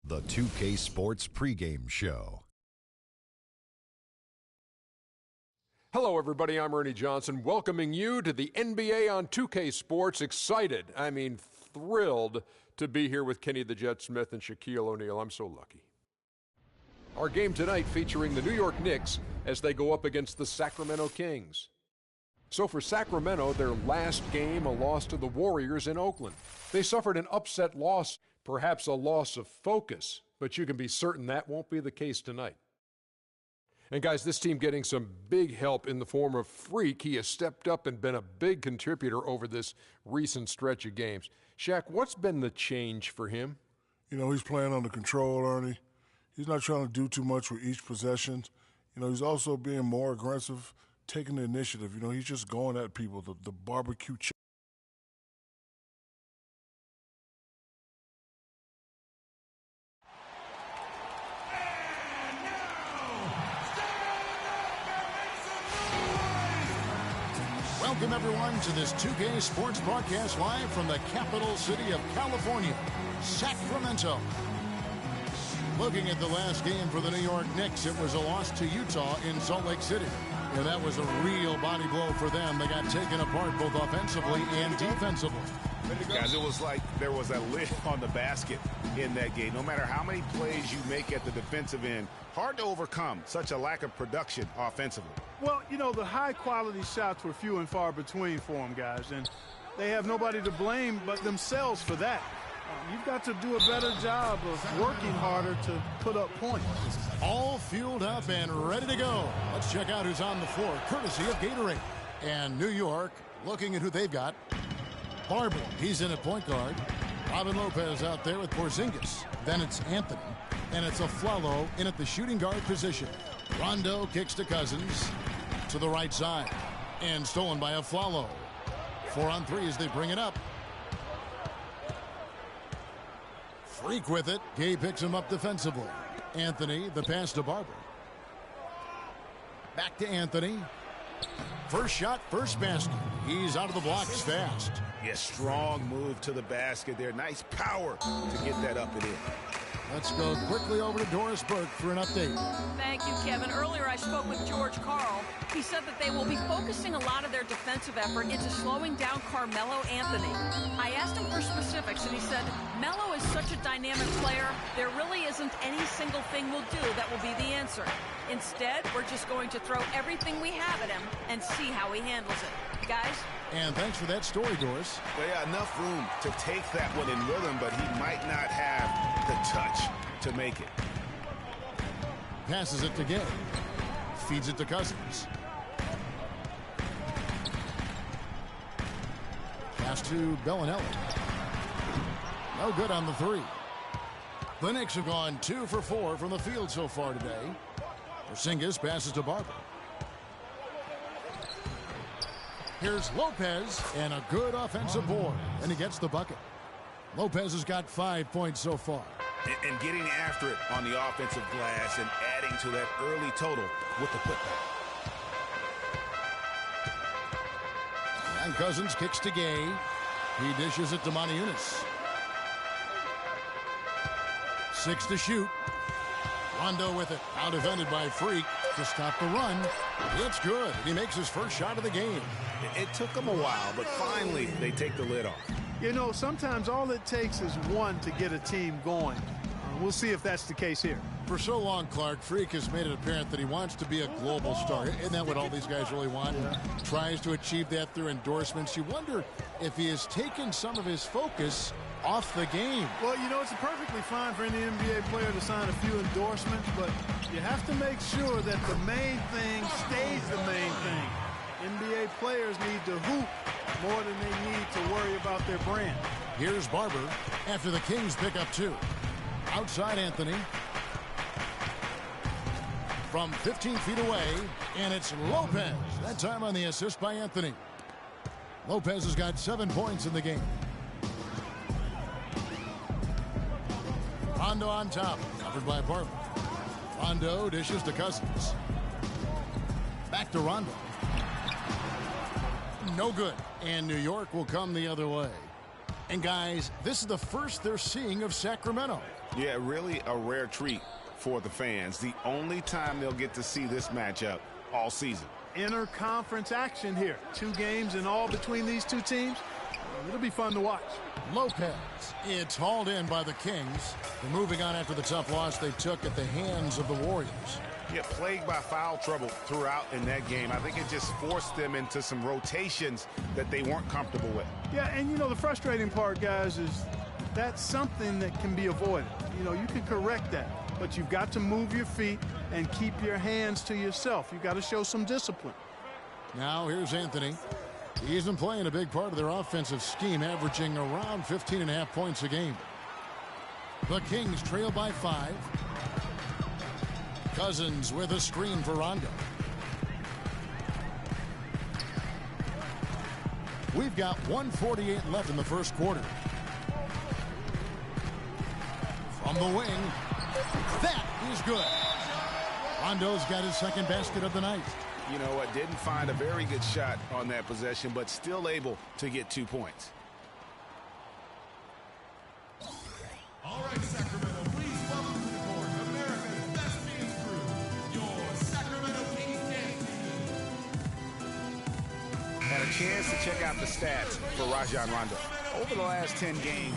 The 2K Sports pregame show. Hello, everybody. I'm Ernie Johnson, welcoming you to the NBA on 2K Sports. Excited, thrilled to be here with Kenny the Jet Smith and Shaquille O'Neal. I'm so lucky. Our game tonight featuring the New York Knicks as they go up against the Sacramento Kings. So for Sacramento, their last game, a loss to the Warriors in Oakland. They suffered an upset loss, perhaps a loss of focus, but you can be certain that won't be the case tonight. And guys, this team getting some big help in the form of Freak. He has stepped up and been a big contributor over this recent stretch of games. Shaq, what's been the change for him? You know, he's playing under control, Ernie. He's not trying to do too much with each possession. You know, he's also being more aggressive, taking the initiative. You know, he's just going at people, the barbecue chicken. Welcome, everyone, to this 2K Sports broadcast live from the capital city of California, Sacramento. Looking at the last game for the New York Knicks, it was a loss to Utah in Salt Lake City. And that was a real body blow for them. They got taken apart both offensively and defensively. Guys, it was like there was a lid on the basket in that game. No matter how many plays you make at the defensive end, hard to overcome such a lack of production offensively. Well, you know, the high-quality shots were few and far between for them, guys, and they have nobody to blame but themselves for that. You've got to do a better job of working harder to put up points. All fueled up and ready to go. Let's check out who's on the floor, courtesy of Gatorade. And New York, looking at who they've got. Barber, he's in at point guard. Robin Lopez out there with Porzingis. Then it's Anthony. And it's Aflalo in at the shooting guard position. Rondo kicks to Cousins to the right side. And stolen by Aflalo. 4-on-3 as they bring it up. Freak with it. Gay picks him up defensively. Anthony, the pass to Barber. Back to Anthony. First shot, first basket. He's out of the blocks fast. Yes, strong move to the basket there. Nice power to get that up and in. Let's go quickly over to Doris Burke for an update. Thank you, Kevin. Earlier I spoke with George Karl. He said that they will be focusing a lot of their defensive effort into slowing down Carmelo Anthony. I asked him for specifics, and he said, Melo is such a dynamic player, there really isn't any single thing we'll do that will be the answer. Instead, we're just going to throw everything we have at him and see how he handles it. Guys? And thanks for that story, Doris. Well, yeah, enough room to take that one in rhythm, but he might not have the touch to make it. Passes it to Gay. Feeds it to Cousins. Pass to Bellinelli. No good on the three. The Knicks have gone 2 for 4 from the field so far today. Porzingis passes to Barber. Here's Lopez and a good offensive board. And he gets the bucket. Lopez has got 5 points so far. And getting after it on the offensive glass and adding to that early total with the putback. And Cousins kicks to Gay. He dishes it to Moniunas. 6 to shoot. Rondo with it. Out defended by Freak to stop the run. It's good. He makes his first shot of the game. It took him a while, but finally they take the lid off. You know, sometimes all it takes is one to get a team going. We'll see if that's the case here. For so long, Clark, Freak has made it apparent that he wants to be a global star. Isn't that what all these guys really want? Yeah. Tries to achieve that through endorsements. You wonder if he has taken some of his focus off the game. Well, you know, it's perfectly fine for any NBA player to sign a few endorsements, but you have to make sure that the main thing stays the main thing. NBA players need to hoop more than they need to worry about their brand. Here's Barber after the Kings pick up 2. Outside Anthony. From 15 feet away, and it's Lopez. That time on the assist by Anthony. Lopez has got 7 points in the game. Rondo on top, covered by Barber. Rondo dishes to Cousins. Back to Rondo. No good, and New York will come the other way. And guys, this is the first they're seeing of Sacramento. Yeah, really a rare treat for the fans. The only time they'll get to see this matchup all season. Inter-conference action here. 2 games in all between these two teams. It'll be fun to watch. Lopez. It's hauled in by the Kings. They're moving on after the tough loss they took at the hands of the Warriors. Yeah, plagued by foul trouble throughout in that game. I think it just forced them into some rotations that they weren't comfortable with. Yeah, and you know, the frustrating part, guys, is that's something that can be avoided. You know, you can correct that, but you've got to move your feet and keep your hands to yourself. You've got to show some discipline. Now here's Anthony. He's been playing a big part of their offensive scheme, averaging around 15.5 points a game. The Kings trail by 5. Cousins with a screen for Rondo. We've got 1:48 left in the first quarter. From the wing. That is good. Rondo's got his second basket of the night. You know what? Didn't find a very good shot on that possession, but still able to get 2 points. All right, Sacramento, please welcome to the court America's best dance crew, your Sacramento Kings dance team. Had a chance to check out the stats for Rajon Rondo. Over the last 10 games,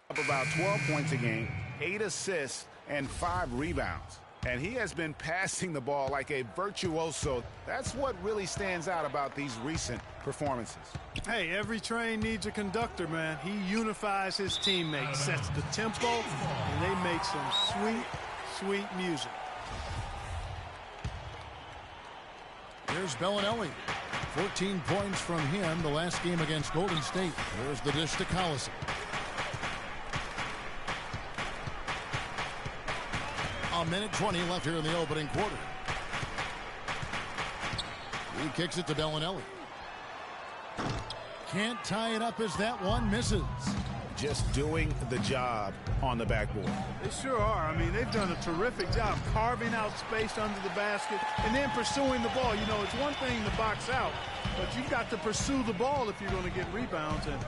up about 12 points a game, 8 assists, and 5 rebounds. And he has been passing the ball like a virtuoso. That's what really stands out about these recent performances. Hey, every train needs a conductor, man. He unifies his teammates, sets the tempo, and they make some sweet, sweet music. Here's Bellinelli. 14 points from him the last game against Golden State. There's the dish to Collison. A minute 20 left here in the opening quarter. He kicks it to Bellinelli. Can't tie it up as that one misses. Just doing the job on the backboard. They sure are. I mean, they've done a terrific job carving out space under the basket and then pursuing the ball. You know, it's one thing to box out, but you've got to pursue the ball if you're going to get rebounds. And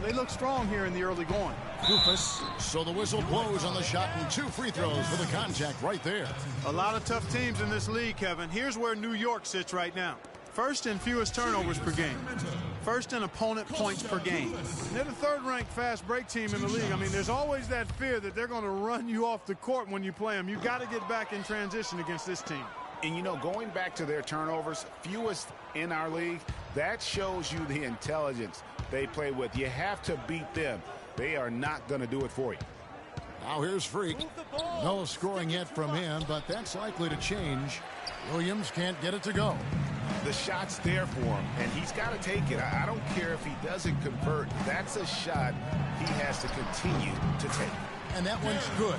they look strong here in the early going. Rufus. So the whistle blows on the shot and 2 free throws for the contact right there. A lot of tough teams in this league, Kevin. Here's where New York sits right now. First in fewest turnovers per game. First in opponent points per game. And they're the 3rd-ranked fast break team in the league. I mean, there's always that fear that they're going to run you off the court when you play them. You've got to get back in transition against this team. And, you know, going back to their turnovers, fewest in our league, that shows you the intelligence they play with. You have to beat them. They are not going to do it for you. Now here's Freak. No scoring yet from him, but that's likely to change. Williams can't get it to go. The shot's there for him, and he's got to take it. I don't care if he doesn't convert. That's a shot he has to continue to take. And that one's good.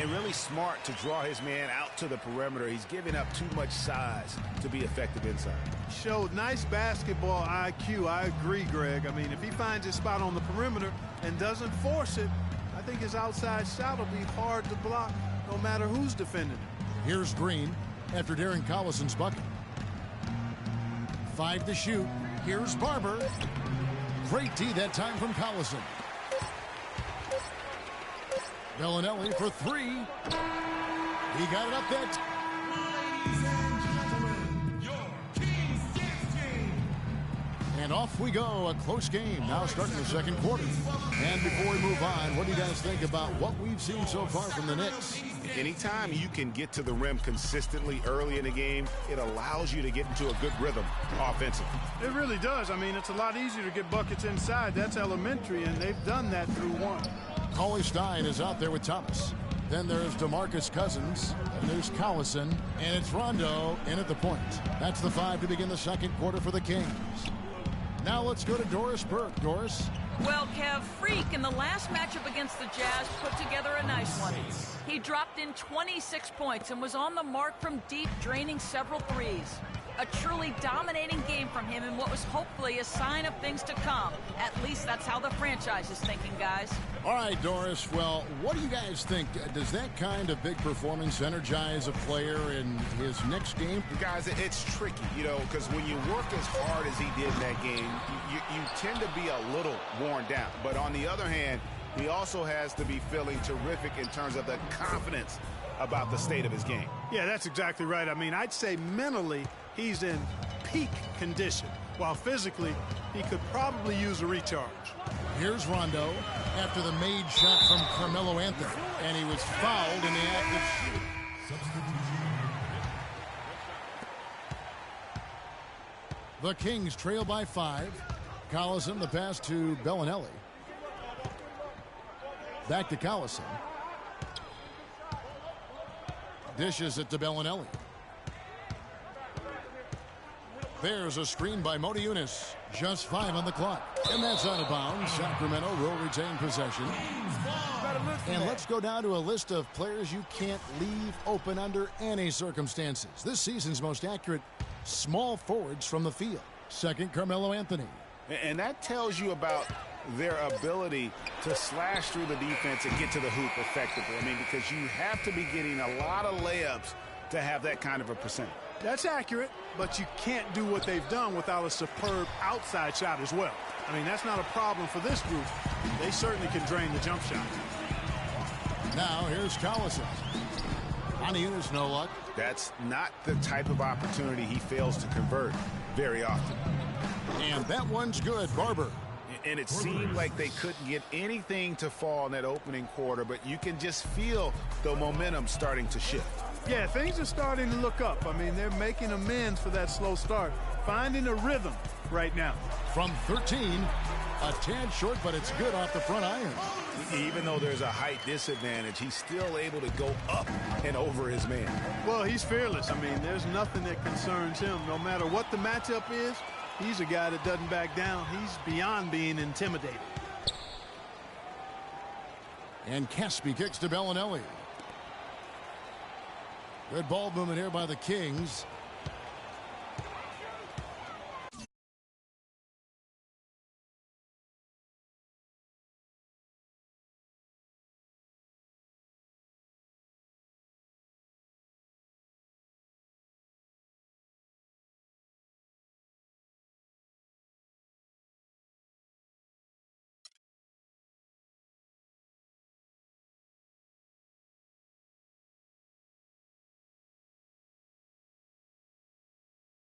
And really smart to draw his man out to the perimeter. He's giving up too much size to be effective inside. Showed nice basketball IQ. I agree, Greg. I mean, if he finds his spot on the perimeter and doesn't force it, I think his outside shot will be hard to block no matter who's defending it. Here's Green after Darren Collison's bucket. 5 to shoot. Here's Barber. Great D that time from Collison. Bellinelli for 3. He got it up there. Ladies and gentlemen, your Kings dance team. And off we go. A close game now starting the second quarter. And before we move on, what do you guys think about what we've seen so far from the Knicks? Anytime you can get to the rim consistently early in the game, it allows you to get into a good rhythm offensively. It really does. I mean, it's a lot easier to get buckets inside. That's elementary, and they've done that through one. Cauley Stein is out there with Thomas. Then there's DeMarcus Cousins. And there's Collison. And it's Rondo in at the point. That's the 5 to begin the second quarter for the Kings. Now let's go to Doris Burke. Doris? Well, Kev, Freak in the last matchup against the Jazz put together a nice one. He dropped in 26 points and was on the mark from deep, draining several threes. A truly dominating game from him in what was hopefully a sign of things to come. At least that's how the franchise is thinking, guys. All right, Doris. Well, what do you guys think? Does that kind of big performance energize a player in his next game? Guys, it's tricky, you know, because when you work as hard as he did in that game, you tend to be a little worn down. But on the other hand, he also has to be feeling terrific in terms of the confidence about the state of his game. Yeah, that's exactly right. I mean, I'd say mentally he's in peak condition, while physically he could probably use a recharge. Here's Rondo after the made shot from Carmelo Anthony, and he was fouled in the act of shooting. The Kings trail by 5. Collison, the pass to Bellinelli. Back to Collison. Dishes it to Bellinelli. There's a screen by Modi Yunus. Just 5 on the clock. And that's out of bounds. Sacramento will retain possession. And let's go down to a list of players you can't leave open under any circumstances. This season's most accurate small forwards from the field. Second, Carmelo Anthony. And that tells you about their ability to slash through the defense and get to the hoop effectively. I mean, because you have to be getting a lot of layups to have that kind of a percentage. That's accurate, but you can't do what they've done without a superb outside shot as well. I mean, that's not a problem for this group. They certainly can drain the jump shot. Now here's Collison. On the Yunus, no luck. That's not the type of opportunity he fails to convert very often. And that one's good. Barber. And it seemed like they couldn't get anything to fall in that opening quarter, but you can just feel the momentum starting to shift. Yeah, things are starting to look up. I mean, they're making amends for that slow start, finding a rhythm right now. From 13, a tad short, but it's good off the front iron. Even though there's a height disadvantage, he's still able to go up and over his man. Well, he's fearless. I mean, there's nothing that concerns him. No matter what the matchup is, he's a guy that doesn't back down. He's beyond being intimidated. And Caspi kicks to Bellinelli. Good ball movement here by the Kings.